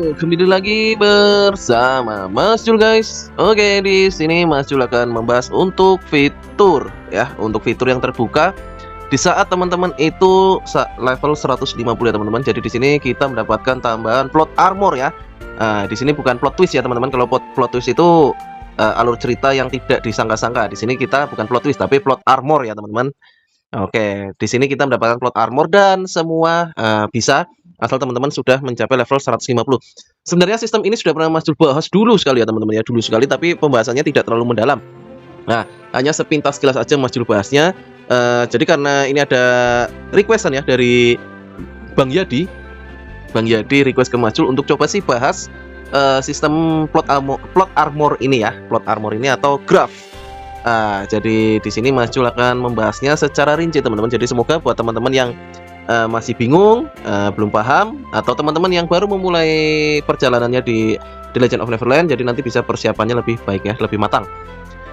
kembali lagi bersama Mas Jul guys. Oke, di sini Mas Jul akan membahas untuk fitur ya, untuk fitur yang terbuka di saat teman-teman itu level 150 ya teman-teman. Jadi di sini kita mendapatkan tambahan plot armor ya. Di sini bukan plot twist ya teman-teman. Kalau plot twist itu alur cerita yang tidak disangka-sangka. Di sini kita bukan plot twist tapi plot armor ya teman-teman. Oke, di sini kita mendapatkan plot armor dan semua bisa asal teman-teman sudah mencapai level 150. Sebenarnya sistem ini sudah pernah Mas Jul bahas dulu sekali ya teman-teman ya, dulu sekali, tapi pembahasannya tidak terlalu mendalam. Nah, hanya sepintas sekilas aja Mas Jul bahasnya. Jadi karena ini ada requestan ya dari Bang Yadi. Bang Yadi request ke Mas Jul untuk coba sih bahas sistem plot armor ini ya, plot armor ini atau graph. Jadi di sini Mas Jul akan membahasnya secara rinci teman-teman. Jadi semoga buat teman-teman yang masih bingung, belum paham, atau teman-teman yang baru memulai perjalanannya di Legend of Neverland, jadi nanti bisa persiapannya lebih baik ya, lebih matang.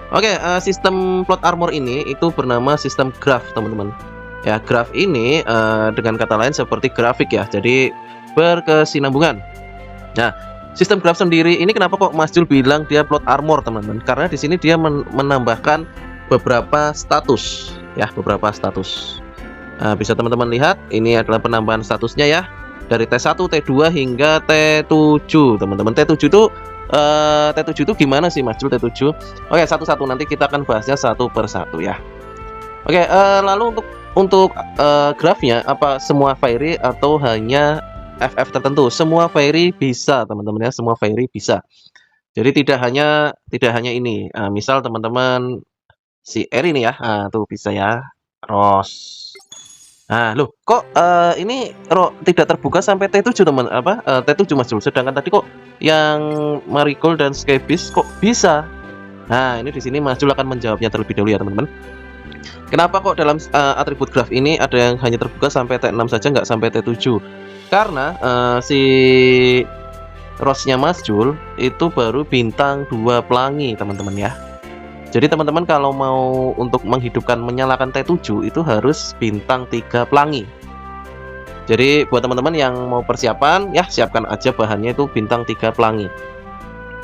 Oke, sistem plot armor ini itu bernama sistem graph teman-teman. Ya, graph ini dengan kata lain seperti grafik ya, jadi berkesinambungan. Nah, sistem graph sendiri ini kenapa kok Mas Jul bilang dia plot armor teman-teman? Karena di sini dia menambahkan beberapa status ya, beberapa status. Bisa teman-teman lihat ini adalah penambahan statusnya ya, dari T1, T2 hingga T7 teman-teman. T7 itu gimana sih Mas Jul T7? Oke, satu-satu nanti kita akan bahasnya satu persatu ya. Oke, lalu untuk grafnya apa semua fairy atau hanya FF tertentu? Semua fairy bisa teman-teman ya, semua fairy bisa. Jadi tidak hanya ini. Misal teman-teman si Eri ini ya, tuh bisa ya, Rose. Loh, kok ini tidak terbuka sampai T7 teman T7 Mas Jul. Sedangkan tadi kok yang Marigold dan Skybeast kok bisa? Nah, ini di sini Mas Jul akan menjawabnya terlebih dahulu ya teman-teman. Kenapa kok dalam atribut graph ini ada yang hanya terbuka sampai T6 saja, nggak sampai T7? Karena si Rose-nya Mas Jul itu baru bintang 2 pelangi teman-teman ya. Jadi teman-teman kalau mau untuk menghidupkan menyalakan T7 itu harus bintang 3 pelangi. Jadi buat teman-teman yang mau persiapan ya, siapkan aja bahannya itu bintang 3 pelangi.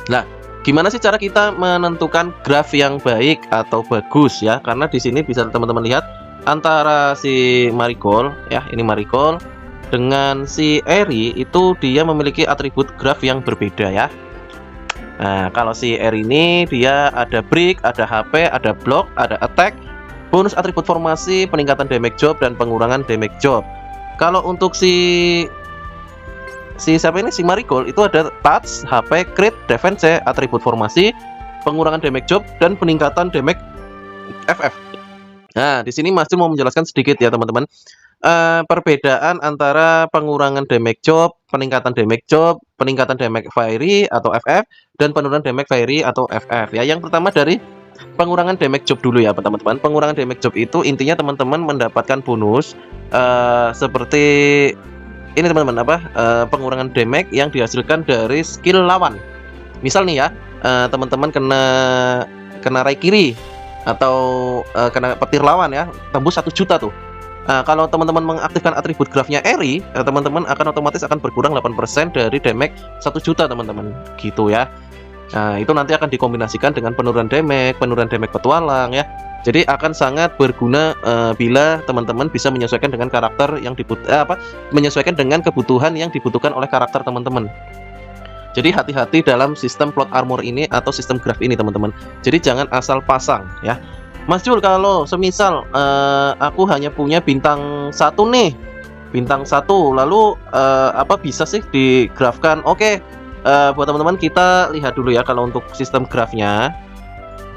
Nah, gimana sih cara kita menentukan graph yang baik atau bagus ya? Karena di sini bisa teman-teman lihat antara si Marigold ya, ini Marigold dengan si Eri itu dia memiliki atribut graph yang berbeda ya. Nah, kalau si R ini dia ada break, ada HP, ada block, ada attack, bonus atribut formasi, peningkatan damage job dan pengurangan damage job. Kalau untuk si siapa ini, si Marigold itu ada touch, HP, crit, defense, atribut formasi, pengurangan damage job dan peningkatan damage FF. Nah, di sini Mas Jul mau menjelaskan sedikit ya teman-teman. Perbedaan antara pengurangan damage job, peningkatan damage job, peningkatan damage fairy atau FF, dan penurunan damage fairy atau FF ya. Yang pertama dari pengurangan damage job dulu ya teman-teman. Pengurangan damage job itu intinya teman-teman mendapatkan bonus seperti ini teman-teman, pengurangan damage yang dihasilkan dari skill lawan. Misal nih ya, teman-teman kena Raikiri atau kena petir lawan ya, tembus 1 juta tuh. Kalau teman-teman mengaktifkan atribut graphnya Eri, teman-teman akan otomatis akan berkurang 8% dari damage 1 juta teman-teman, gitu ya. Nah, itu nanti akan dikombinasikan dengan penurunan damage petualang ya. Jadi akan sangat berguna bila teman-teman bisa menyesuaikan dengan karakter yang menyesuaikan dengan kebutuhan yang dibutuhkan oleh karakter teman-teman. Jadi hati-hati dalam sistem plot armor ini atau sistem graph ini teman-teman. Jadi jangan asal pasang ya. Mas Jul, kalau semisal aku hanya punya bintang 1 nih, bintang 1, lalu apa bisa sih digrafkan? Oke, buat teman-teman kita lihat dulu ya kalau untuk sistem graphnya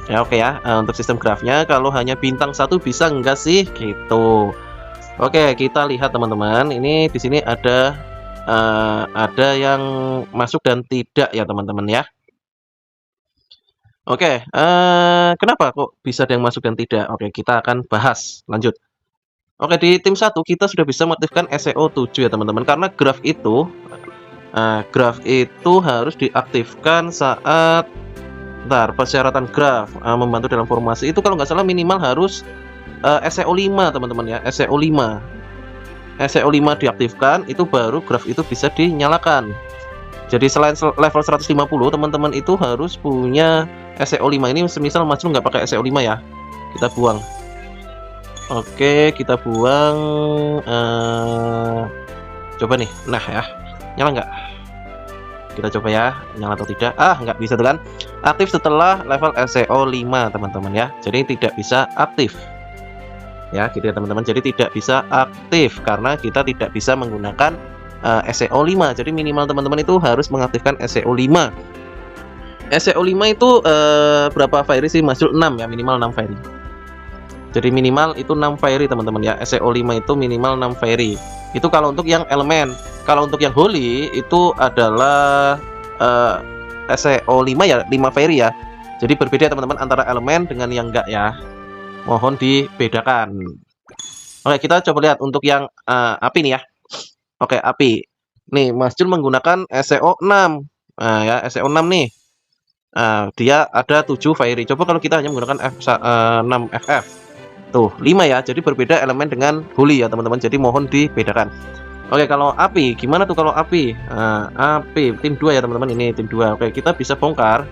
ya. Oke ya, untuk sistem graphnya kalau hanya bintang 1 bisa enggak sih gitu. Oke, kita lihat teman-teman, ini di sini ada yang masuk dan tidak ya teman-teman ya. Oke, kenapa kok bisa ada yang masuk dan tidak? Oke, kita akan bahas lanjut. Oke, di tim 1 kita sudah bisa mengaktifkan SEO 7 ya teman-teman. Karena graph itu harus diaktifkan saat persyaratan graph membantu dalam formasi itu kalau nggak salah minimal harus SEO 5 teman-teman ya, SEO 5. SEO 5 diaktifkan itu baru graph itu bisa dinyalakan. Jadi selain level 150 teman-teman itu harus punya SEO 5. Ini semisal Mas Jul nggak pakai SEO 5 ya, kita buang. Oke, kita buang. Coba nih, nah ya, nyala nggak? Kita coba ya, nyala atau tidak. Nggak bisa tuh kan. Aktif setelah level SEO 5 teman-teman ya, jadi tidak bisa aktif ya, gitu ya teman-teman. Jadi tidak bisa aktif karena kita tidak bisa menggunakan SEO 5. Jadi minimal teman-teman itu harus mengaktifkan SEO 5. SEO 5 itu berapa fairy sih Mas Jul? 6 ya, minimal 6 fairy. Jadi minimal itu 6 fairy teman-teman ya. SEO 5 itu minimal 6 fairy. Itu kalau untuk yang elemen. Kalau untuk yang holy itu adalah SEO 5 ya, 5 fairy ya. Jadi berbeda teman-teman antara elemen dengan yang enggak ya. Mohon dibedakan. Oke, kita coba lihat untuk yang api nih ya. Oke, api. Nih, Mas Jul menggunakan SEO 6. Nah, ya, SEO 6 nih. Dia ada 7 fairy. Coba kalau kita hanya menggunakan 6 FF. Tuh, 5 ya. Jadi berbeda elemen dengan holy ya, teman-teman. Jadi mohon dibedakan. Oke, kalau api, gimana tuh kalau api? Api tim 2 ya, teman-teman. Ini tim 2. Oke, kita bisa bongkar.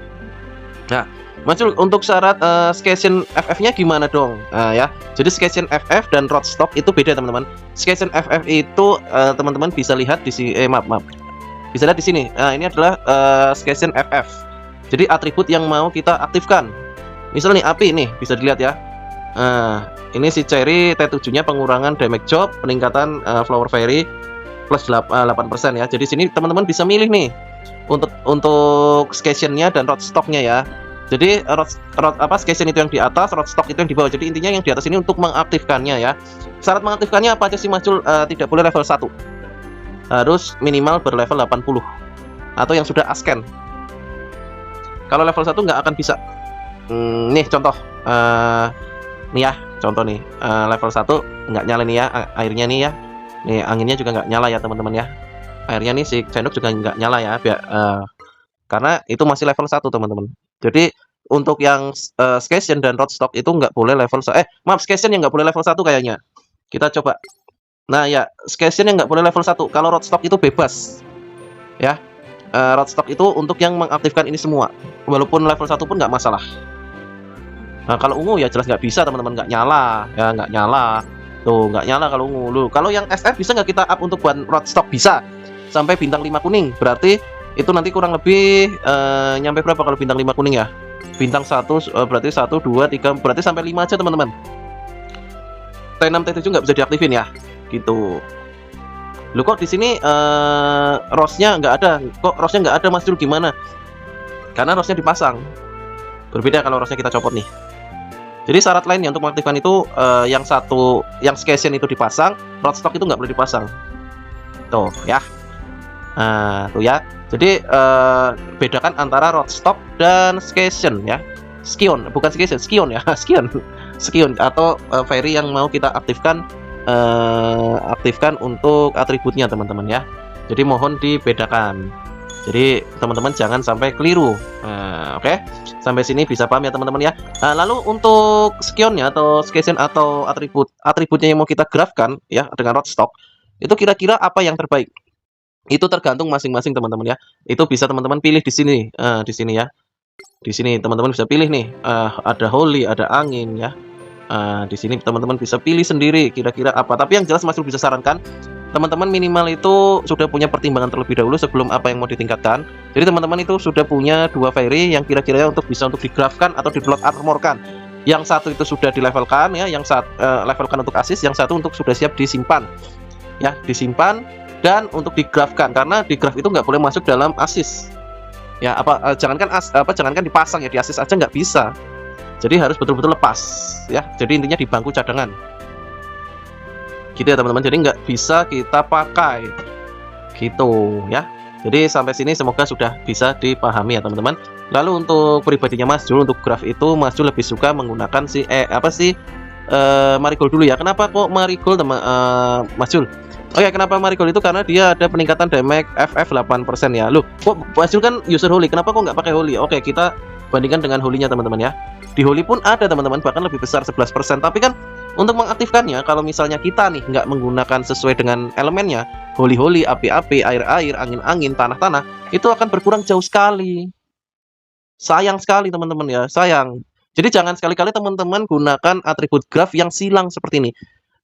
Nah, Mas Jul untuk syarat scation FF-nya gimana dong? Ya. Jadi scation FF dan roadstock itu beda, teman-teman. Scation FF itu teman-teman bisa lihat di sini. Maaf. Bisa lihat di sini. Ini adalah scation FF. Jadi atribut yang mau kita aktifkan. Misal nih api nih, bisa dilihat ya. Ini si Cherry T7-nya pengurangan damage job, peningkatan flower fairy plus 8% ya. Jadi sini teman-teman bisa milih nih untuk scation-nya dan roadstock-nya ya. Jadi scation itu yang di atas, roadstock itu yang di bawah. Jadi intinya yang di atas ini untuk mengaktifkannya ya. Syarat mengaktifkannya apa aja sih Mas Jul? Tidak boleh level 1. Harus minimal berlevel 80 atau yang sudah asken. Kalau level 1 nggak akan bisa. Nih contoh. Nih ya, contoh nih, level 1 nggak nyala nih ya, airnya nih ya. Nih anginnya juga nggak nyala ya teman-teman ya. Airnya nih si sendok juga nggak nyala ya, karena itu masih level 1 teman-teman. Jadi untuk yang scation dan roadstock itu nggak boleh level scation yang nggak boleh level 1 kayaknya. Kita coba. Nah ya, scation yang nggak boleh level 1. Kalau roadstock itu bebas ya. Roadstock itu untuk yang mengaktifkan ini semua. Walaupun level 1 pun nggak masalah. Nah kalau ungu ya jelas nggak bisa teman-teman, nggak nyala ya, nggak nyala tuh, nggak nyala kalau ungu. Loh, kalau yang SF bisa nggak kita up untuk buat roadstock? Bisa sampai bintang 5 kuning. Berarti itu nanti kurang lebih nyampe berapa kalau bintang 5 kuning ya? Bintang 1 berarti 1, 2, 3, berarti sampai 5 aja teman-teman. T6 T7 nggak bisa diaktifin ya gitu. Loh kok di sini rose-nya nggak ada? Kok rose-nya nggak ada Mas Jul, gimana? Karena rose-nya dipasang. Berbeda kalau rose-nya kita copot nih. Jadi syarat lainnya untuk mengaktifkan itu yang scation itu dipasang, roadstock itu nggak boleh dipasang. Tuh ya. Tuh ya. Jadi bedakan antara roadstock dan scation ya. Skion, bukan scation, skion ya. Skion atau fairy yang mau kita aktifkan untuk atributnya teman-teman ya. Jadi mohon dibedakan. Jadi teman-teman jangan sampai keliru. Oke. Sampai sini bisa paham ya teman-teman ya. Lalu untuk skionnya atau scation atau atributnya yang mau kita grafkan ya dengan roadstock, itu kira-kira apa yang terbaik? Itu tergantung masing-masing teman-teman ya. Itu bisa teman-teman pilih di sini, di sini ya. Di sini teman-teman bisa pilih nih. Ada holy, ada angin ya. Di sini teman-teman bisa pilih sendiri kira-kira apa. Tapi yang jelas Mas Jul bisa sarankan teman-teman minimal itu sudah punya pertimbangan terlebih dahulu sebelum apa yang mau ditingkatkan. Jadi teman-teman itu sudah punya 2 fairy yang kira-kira bisa untuk digrafkan atau di blood armorkan. Yang satu itu sudah dilevelkan ya, yang levelkan untuk assist, yang satu untuk sudah siap disimpan. Ya, disimpan dan untuk digrafkan, karena digraf itu nggak boleh masuk dalam assist. Ya, jangankan dipasang ya, di assist aja nggak bisa. Jadi harus betul-betul lepas ya. Jadi intinya di bangku cadangan. Gitu ya teman-teman, jadi nggak bisa kita pakai gitu ya. Jadi sampai sini semoga sudah bisa dipahami ya teman-teman. Lalu untuk pribadinya Mas Jul, untuk graf itu Mas Jul lebih suka menggunakan marigold dulu ya. Kenapa kok marigold Mas Jul? Oke, kenapa marigold itu? Karena dia ada peningkatan damage FF 8% ya. Loh, kok Mas Jul kan user holy, kenapa kok nggak pakai holy? Oke, kita bandingkan dengan holy-nya teman-teman ya. Di holy pun ada teman-teman, bahkan lebih besar 11%. Tapi kan Untuk mengaktifkannya, kalau misalnya kita nih nggak menggunakan sesuai dengan elemennya, holi-holi, api-api, air-air, angin-angin, tanah-tanah, itu akan berkurang jauh sekali. Sayang sekali teman-teman ya, sayang. Jadi jangan sekali-kali teman-teman gunakan atribut graf yang silang seperti ini.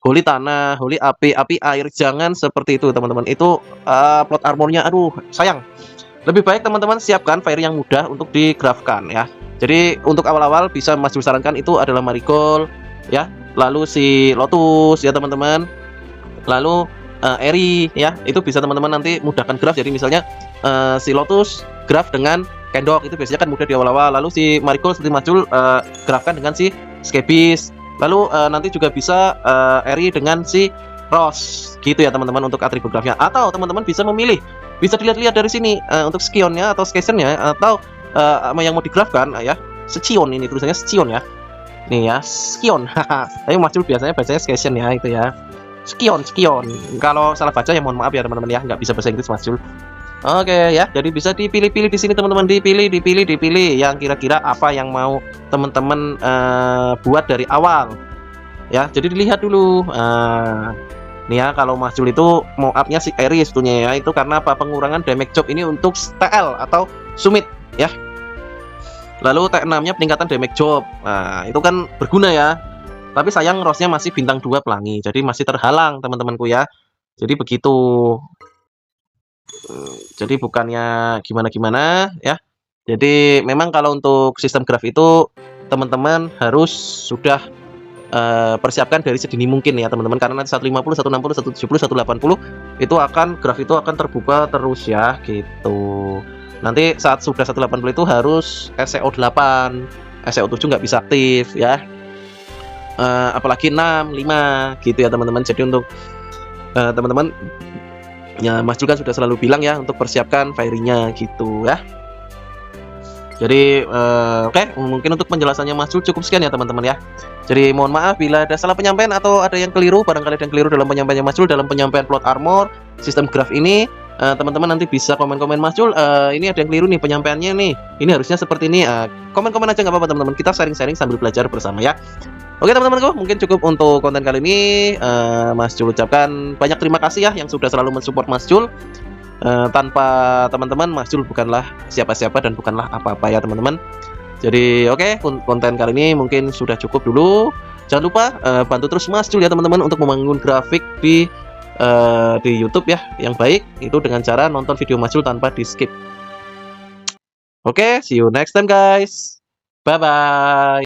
Holi tanah, holi api, api air, jangan seperti itu teman-teman. Itu plot armornya, aduh sayang. Lebih baik teman-teman siapkan fire yang mudah untuk digrafkan ya. Jadi untuk awal-awal bisa Mas Jul sarankan itu adalah Marigold ya, lalu si Lotus ya teman-teman, lalu Eri ya, itu bisa teman-teman nanti mudahkan graf. Jadi misalnya si Lotus graf dengan Kendok itu biasanya kan mudah di awal-awal, lalu si Marigold seperti Mas Jul grafkan dengan si Skebis, lalu nanti juga bisa Eri dengan si Rose gitu ya teman-teman untuk atribut grafnya. Atau teman-teman bisa memilih, bisa dilihat-lihat dari sini untuk skionnya atau skessennya atau yang mau digrafkan ya. Scion ini tulisannya Scion ya. Nih ya, Skion. Tapi Mas Jul biasanya bacanya Skession ya, itu ya. Skion. Kalau salah baca ya mohon maaf ya teman-teman ya, nggak bisa bahasa Inggris Mas Jul. Oke ya, jadi bisa dipilih-pilih di sini teman-teman, dipilih yang kira-kira apa yang mau teman-teman buat dari awal. Ya, jadi dilihat dulu. Nih ya, kalau Mas Jul itu mau up-nya si Eri sebetulnya ya, itu karena apa? Pengurangan damage job ini untuk TL atau Summit ya. Lalu T6-nya peningkatan damage job. Nah, itu kan berguna ya. Tapi sayang Rose-nya masih bintang 2 pelangi. Jadi masih terhalang teman-temanku ya. Jadi begitu. Jadi bukannya gimana-gimana ya. Jadi memang kalau untuk sistem graf itu teman-teman harus sudah persiapkan dari sedini mungkin ya teman-teman, karena nanti 150, 160, 170, 180 itu akan graf itu akan terbuka terus ya gitu. Nanti saat sudah 180 itu harus SEO 8, SEO 7 nggak bisa aktif ya. Apalagi 6, 5 gitu ya teman-teman. Jadi untuk teman-teman ya, Mas Jul kan sudah selalu bilang ya untuk persiapkan fairy-nya gitu ya. Jadi oke, mungkin untuk penjelasannya Mas Jul cukup sekian ya teman-teman ya. Jadi mohon maaf bila ada salah penyampaian atau ada yang keliru, barangkali ada yang keliru dalam penyampaiannya Mas Jul dalam penyampaian plot armor sistem graf ini. Teman-teman nanti bisa komen-komen Mas Jul, ini ada yang keliru nih penyampaiannya nih, ini harusnya seperti ini. Komen-komen aja nggak apa-apa teman-teman, kita sharing-sharing sambil belajar bersama ya. Oke teman-temanku, mungkin cukup untuk konten kali ini. Mas Jul ucapkan banyak terima kasih ya yang sudah selalu mensupport Mas Jul. Tanpa teman-teman Mas Jul bukanlah siapa-siapa dan bukanlah apa-apa ya teman-teman. Jadi oke, konten kali ini mungkin sudah cukup dulu. Jangan lupa bantu terus Mas Jul ya teman-teman untuk membangun grafik di YouTube ya yang baik, itu dengan cara nonton video Mas Jul tanpa di skip. Oke, see you next time guys. Bye bye.